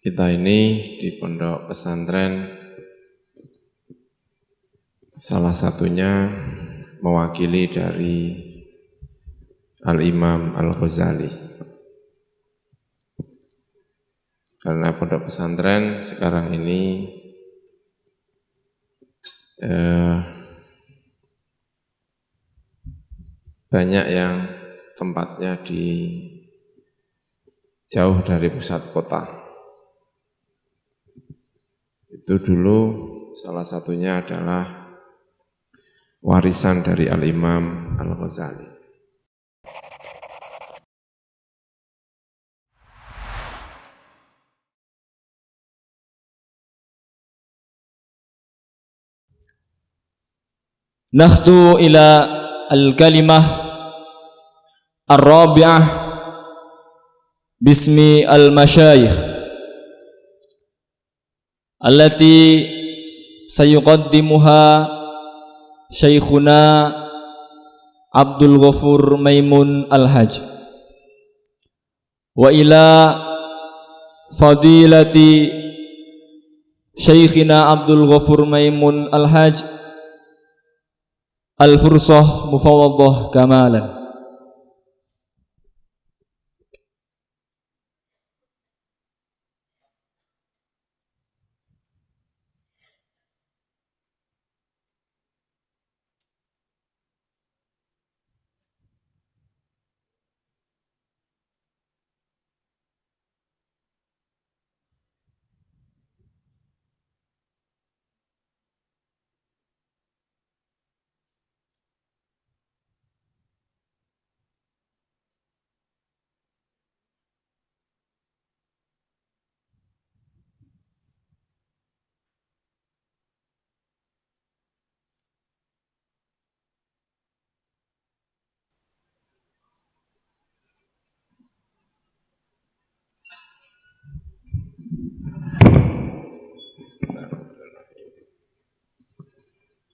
Kita ini di pondok pesantren salah satunya mewakili dari Al-Imam Al-Ghazali. Karena pondok pesantren sekarang ini banyak yang tempatnya jauh dari pusat kota. Itu dulu salah satunya adalah warisan dari Al-Imam Al-Ghazali. Nakhdu ila al-kalimah ar-rabi'ah bismi al-masyayikh allati sayuqaddimuha Syekhuna Abdul Ghafur Maimun Al-Hajj wa ila fadilati Syekhina Abdul Ghafur Maimun Al-Hajj al-fursah mufawwadah kamalan.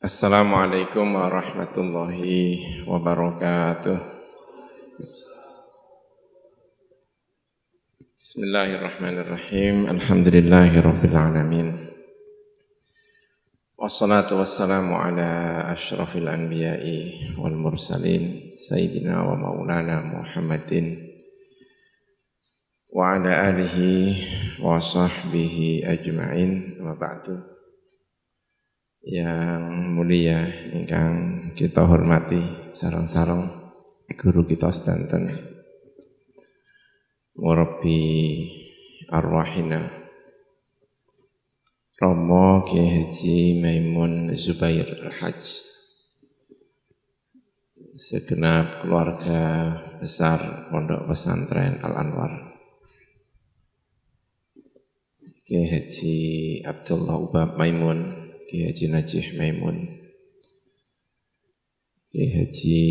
Assalamualaikum warahmatullahi wabarakatuh. Bismillahirrahmanirrahim. Alhamdulillahirabbil alamin. Wassalatu wassalamu ala asyrafil anbiya'i wal mursalin sayyidina wa maulana Muhammadin wa ala alihi wa sahbihi ajma'in. Wa ba'du. Yang mulia ingkang kita hormati sareng-sareng guru kita sedanten murabbi arwahina Romo Kiai Haji Maimun Zubair Al-Hajj, segenap keluarga besar Pondok Pesantren Al-Anwar, Kiai Haji Abdullah Ubab Maimun, Kiai Haji Najih Maimun, Kiai Haji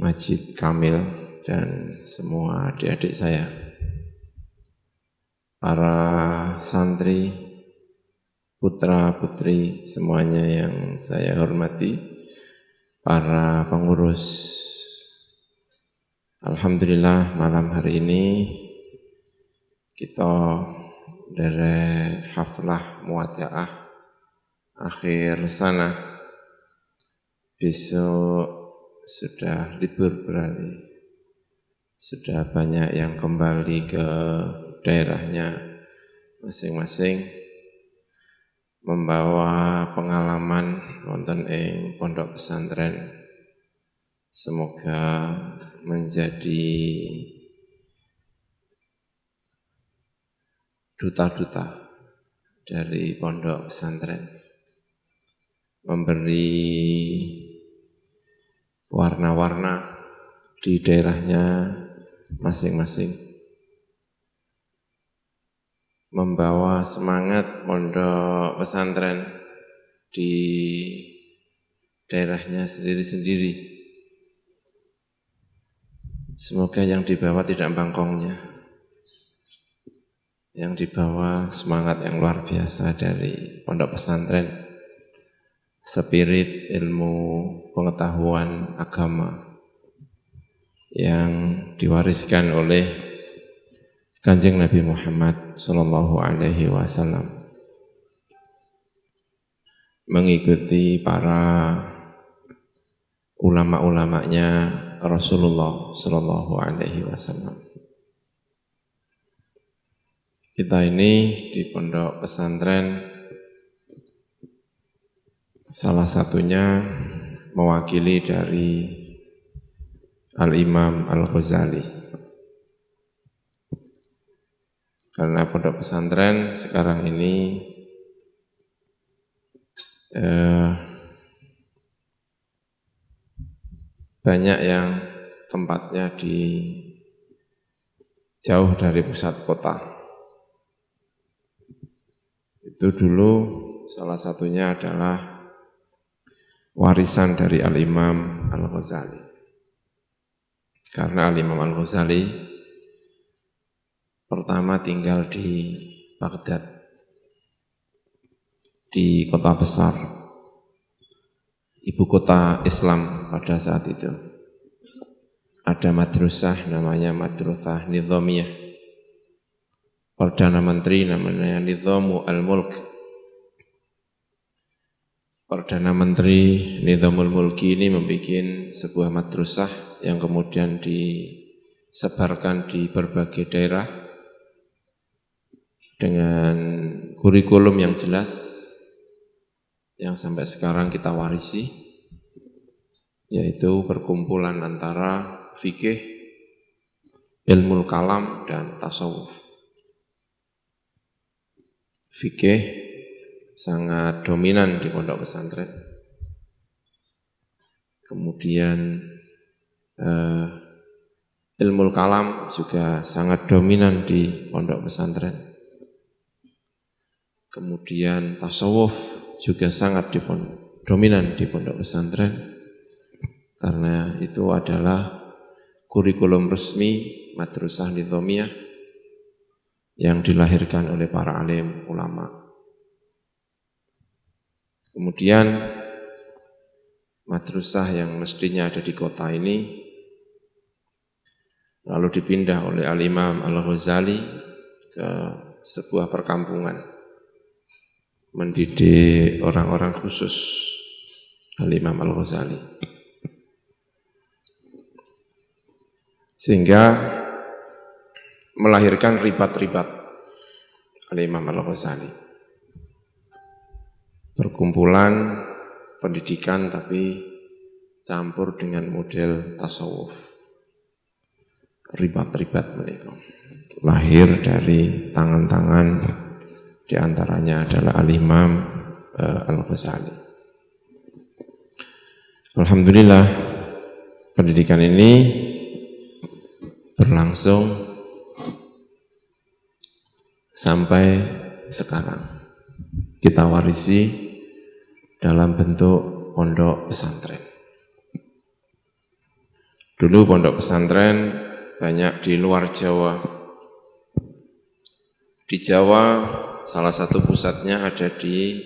Majid Kamil, dan semua adik-adik saya, para santri, putra-putri semuanya yang saya hormati, para pengurus. Alhamdulillah malam hari ini kita dari haflah muwaja'ah akhir sana, besok sudah libur berarti sudah banyak yang kembali ke daerahnya masing-masing membawa pengalaman wonten ing pondok pesantren. Semoga menjadi duta-duta dari pondok pesantren, memberi warna-warna di daerahnya masing-masing, membawa semangat pondok pesantren di daerahnya sendiri-sendiri. Semoga yang dibawa tidak bangkongnya, yang dibawa semangat yang luar biasa dari pondok pesantren, spirit ilmu pengetahuan agama yang diwariskan oleh Kanjeng Nabi Muhammad sallallahu alaihi wasallam, mengikuti para ulama-ulamanya Rasulullah sallallahu alaihi wasallam. Kita ini di pondok pesantren salah satunya mewakili dari Al-Imam Al-Ghazali. Karena pondok pesantren sekarang ini banyak yang tempatnya jauh dari pusat kota. Itu dulu salah satunya adalah warisan dari Al-Imam Al-Ghazali. Karena Al-Imam Al-Ghazali pertama tinggal di Baghdad, di kota besar, ibu kota Islam pada saat itu. Ada madrasah namanya Madrasah Nizamiyah. Perdana Menteri namanya Nizamu Al-Mulk. Perdana Menteri Nizamul Mulki ini membuat sebuah madrasah yang kemudian disebarkan di berbagai daerah dengan kurikulum yang jelas yang sampai sekarang kita warisi, yaitu perkumpulan antara fikih, ilmu kalam, dan tasawuf. Fikih sangat dominan di pondok pesantren. Kemudian ilmu kalam juga sangat dominan di pondok pesantren. Kemudian tasawuf juga sangat dominan di pondok pesantren, karena itu adalah kurikulum resmi Madrasah Nizamiyah yang dilahirkan oleh para alim ulama. Kemudian madrasah yang mestinya ada di kota ini lalu dipindah oleh Al-Imam Al-Ghazali ke sebuah perkampungan, mendidik orang-orang khusus, Al-Imam Al-Ghazali. Sehingga melahirkan ribat-ribat Al-Imam Al-Ghazali. Perkumpulan pendidikan tapi campur dengan model tasawuf. Ribat-ribat mereka lahir dari tangan-tangan, di antaranya adalah Al-Imam Al-Ghazali. Alhamdulillah, pendidikan ini berlangsung sampai sekarang. Kita warisi dalam bentuk pondok pesantren. Dulu pondok pesantren banyak di luar Jawa. Di Jawa salah satu pusatnya ada di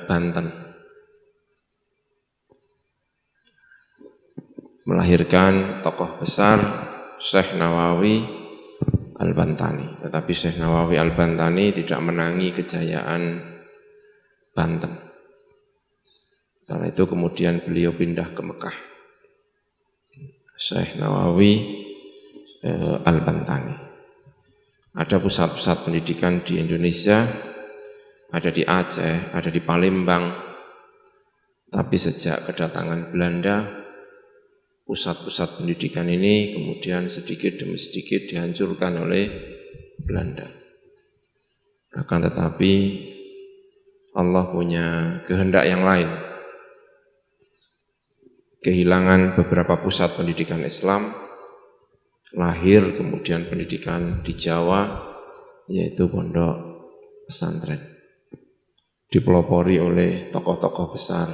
Banten. Melahirkan tokoh besar Syekh Nawawi Al-Bantani. Tetapi Syekh Nawawi Al-Bantani tidak menangi kejayaan Banten. Karena itu kemudian beliau pindah ke Mekah. Syekh Nawawi Al-Bantani. Ada pusat-pusat pendidikan di Indonesia, ada di Aceh, ada di Palembang. Tapi sejak kedatangan Belanda, pusat-pusat pendidikan ini kemudian sedikit demi sedikit dihancurkan oleh Belanda. Akan tetapi Allah punya kehendak yang lain. Kehilangan beberapa pusat pendidikan Islam, lahir kemudian pendidikan di Jawa, yaitu pondok pesantren. Dipelopori oleh tokoh-tokoh besar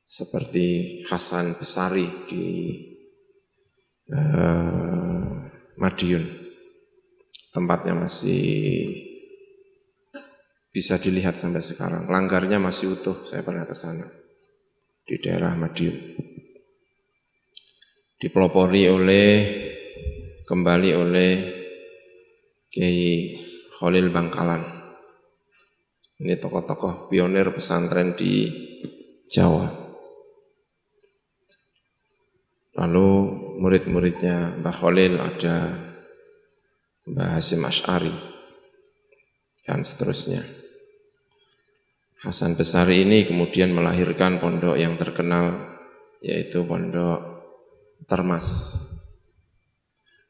seperti Hasan Besari di Madiun. Tempatnya masih bisa dilihat sampai sekarang. Langgarnya masih utuh, saya pernah ke sana di daerah Madiun. Dipelopori oleh kembali oleh Kiai Khalil Bangkalan. Ini tokoh-tokoh pionir pesantren di Jawa. Lalu murid-muridnya Mbah Khalil ada Mbah Hasyim Asy'ari dan seterusnya. Hasan Besari ini kemudian melahirkan pondok yang terkenal, yaitu Pondok Termas.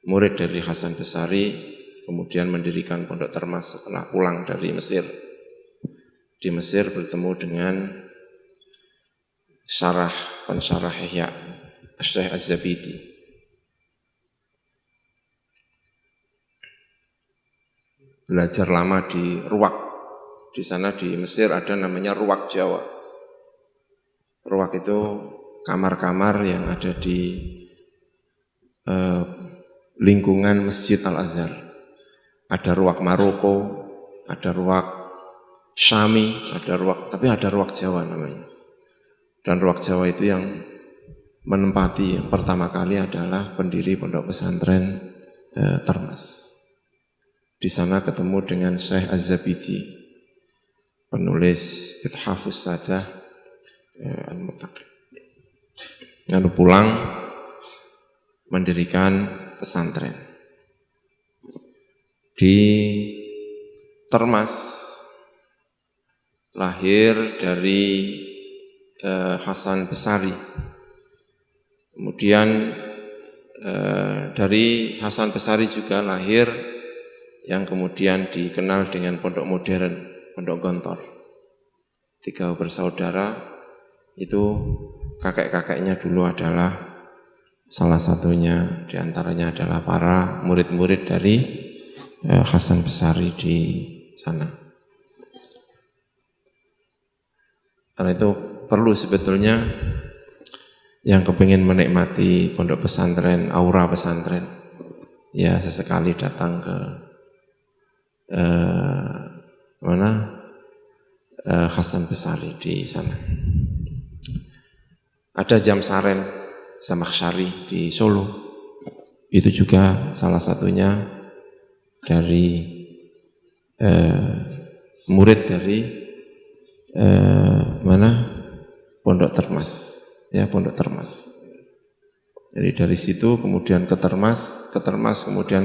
Murid dari Hasan Besari kemudian mendirikan Pondok Termas setelah pulang dari Mesir. Di Mesir bertemu dengan pensyarah Ihya, Syekh Az-Zabidi. Belajar lama di Ruwak. Di sana di Mesir ada namanya Ruwak Jawa. Ruwak itu kamar-kamar yang ada di lingkungan Masjid Al-Azhar. Ada Ruwak Maroko, ada Ruwak Syami, tapi ada Ruwak Jawa namanya. Dan Ruwak Jawa itu yang menempati yang pertama kali adalah pendiri pondok pesantren Termas. Di sana ketemu dengan Syekh Az-Zabidi, penulis Ithafus Sadah Al-Muttaqin. Lalu pulang mendirikan pesantren di Termas. Lahir dari Hasan Besari. Kemudian dari Hasan Besari juga lahir yang kemudian dikenal dengan pondok modern, Pondok Gontor. 3 bersaudara itu kakek-kakeknya dulu adalah salah satunya diantaranya adalah para murid-murid dari Hasan Besari di sana. Karena itu perlu sebetulnya yang kepingin menikmati pondok pesantren, aura pesantren, ya sesekali datang ke Hasan Besari di sana. Ada Jam Saren Zamakhsyari di Solo. Itu juga salah satunya dari murid dari Pondok Termas, ya Pondok Termas. Jadi dari situ kemudian ke Termas kemudian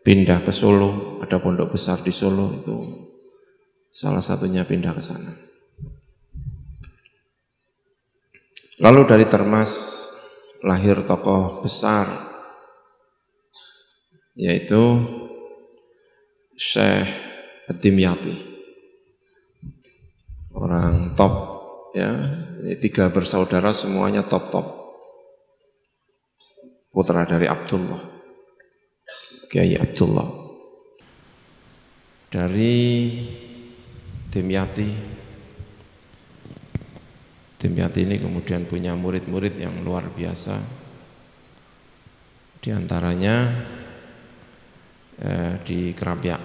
pindah ke Solo, ada pondok besar di Solo, itu salah satunya pindah ke sana. Lalu dari Termas lahir tokoh besar, yaitu Syekh Ad-Dimyati, orang top, ya. Ini 3 bersaudara semuanya top, putra dari Abdullah, Kiai Abdullah. Dari Dimyati ini kemudian punya murid-murid yang luar biasa. Di antaranya di Krapyak,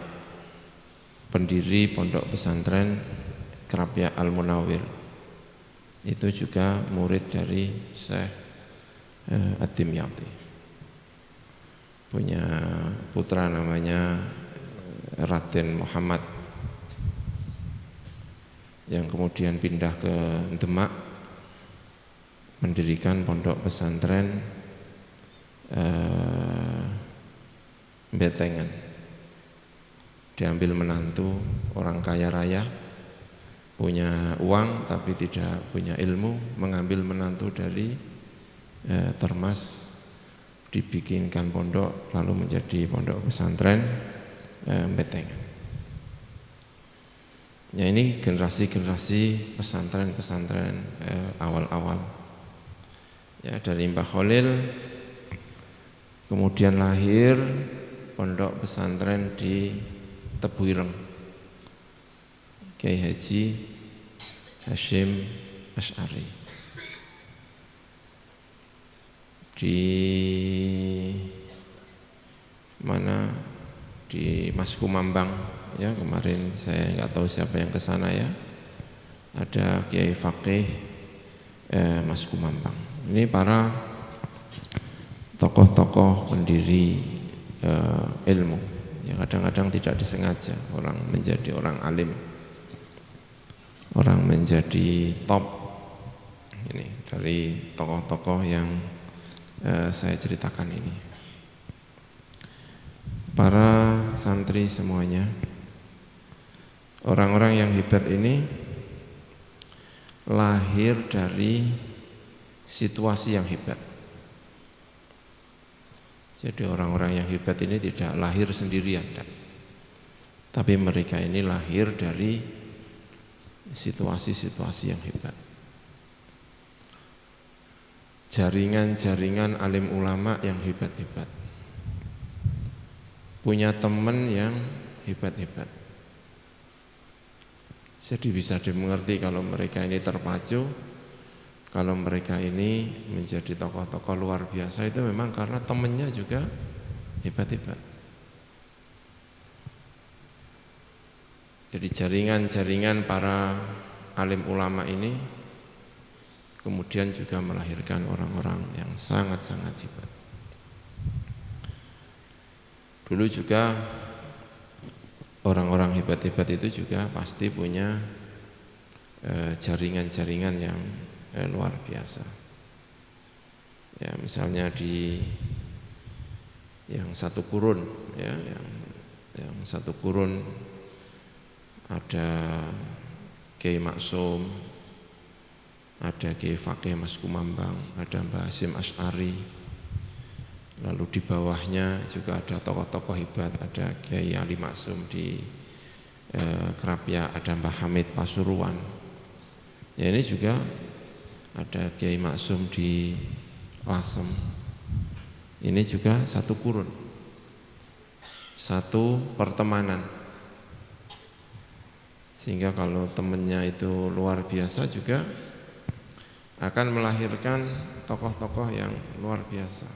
pendiri pondok pesantren Krapyak Al-Munawwir. Itu juga murid dari Syekh Ad-Dimyati. Punya putra namanya Raden Muhammad, yang kemudian pindah ke Demak, mendirikan pondok pesantren Betengan. Diambil menantu orang kaya raya, punya uang tapi tidak punya ilmu, mengambil menantu dari Termas, dibikinkan pondok, lalu menjadi pondok pesantren Betengan. Ya, ini generasi-generasi pesantren-pesantren awal-awal. Ya, dari Mbah Khalil kemudian lahir pondok pesantren di Tebuireng, Kiai Haji Hasyim Asy'ari. Di mana? Di Mas Kumambang, ya, kemarin saya nggak tahu siapa yang ke sana, ya. Ada Kiai Faqih Mas Kumambang. Ini para tokoh-tokoh pendiri ilmu. Ya kadang-kadang tidak disengaja orang menjadi orang alim, orang menjadi top. Ini dari tokoh-tokoh yang saya ceritakan ini. Para santri semuanya, orang-orang yang hebat ini lahir dari situasi yang hebat. Jadi orang-orang yang hebat ini tidak lahir sendirian, tapi mereka ini lahir dari situasi-situasi yang hebat. Jaringan-jaringan alim ulama yang hebat-hebat, punya teman yang hebat-hebat. Jadi bisa dimengerti kalau mereka ini terpacu, kalau mereka ini menjadi tokoh-tokoh luar biasa itu memang karena temannya juga hebat-hebat. Jadi jaringan-jaringan para alim ulama ini kemudian juga melahirkan orang-orang yang sangat-sangat hebat. Dulu juga orang-orang hebat-hebat itu juga pasti punya jaringan-jaringan yang luar biasa. Ya, misalnya di yang satu kurun, ya, yang satu kurun ada Kiai Maksum, ada Kiai Fakih Mas Kumambang, ada Mbah Hasyim Asy'ari. Lalu di bawahnya juga ada tokoh-tokoh hebat, ada Kiai Ali Maksum di Krapia, ada Mbah Hamid Pasuruan. Ya, ini juga ada Kiai Maksum di Lasem. Ini juga satu kurun, satu pertemanan. Sehingga kalau temannya itu luar biasa juga akan melahirkan tokoh-tokoh yang luar biasa.